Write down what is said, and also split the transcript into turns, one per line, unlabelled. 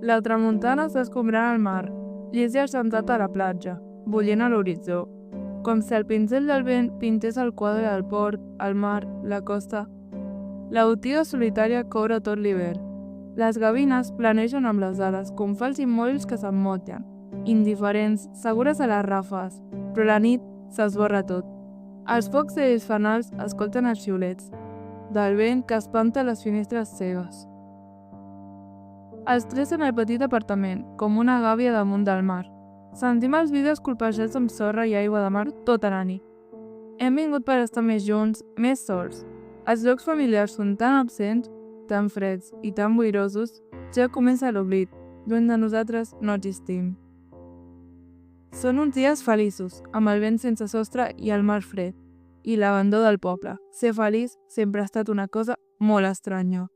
La tramuntana està escombrant al mar. Lizzie ha sentat a la platja, bullint a l'horitzó, com si el pinzell del vent pintés el quadre del port, el mar, la costa. La botiga solitària coure tot l'hivern. Les gavines planegen amb les ales com fals immòbils que s'emmotllen, indiferents, segures a les ràfegues, però la nit s'esborra tot. Els focs de les fanals escolten els xiulets del vent que espanta les finestres cegues. Els tres en el petit apartament, com una gàbia damunt del mar. Sentim els vidres colpejats amb sorra i aigua de mar tota la nit. Hem vingut per estar més junts, més sols. Els llocs familiars són tan absents, tan freds i tan boirosos, ja comença l'oblit. Lluny de nosaltres no existim. Són uns dies feliços, amb el vent sense sostre i el mar fred, i l'abandó del poble. Ser feliç sempre ha estat una cosa molt estranya.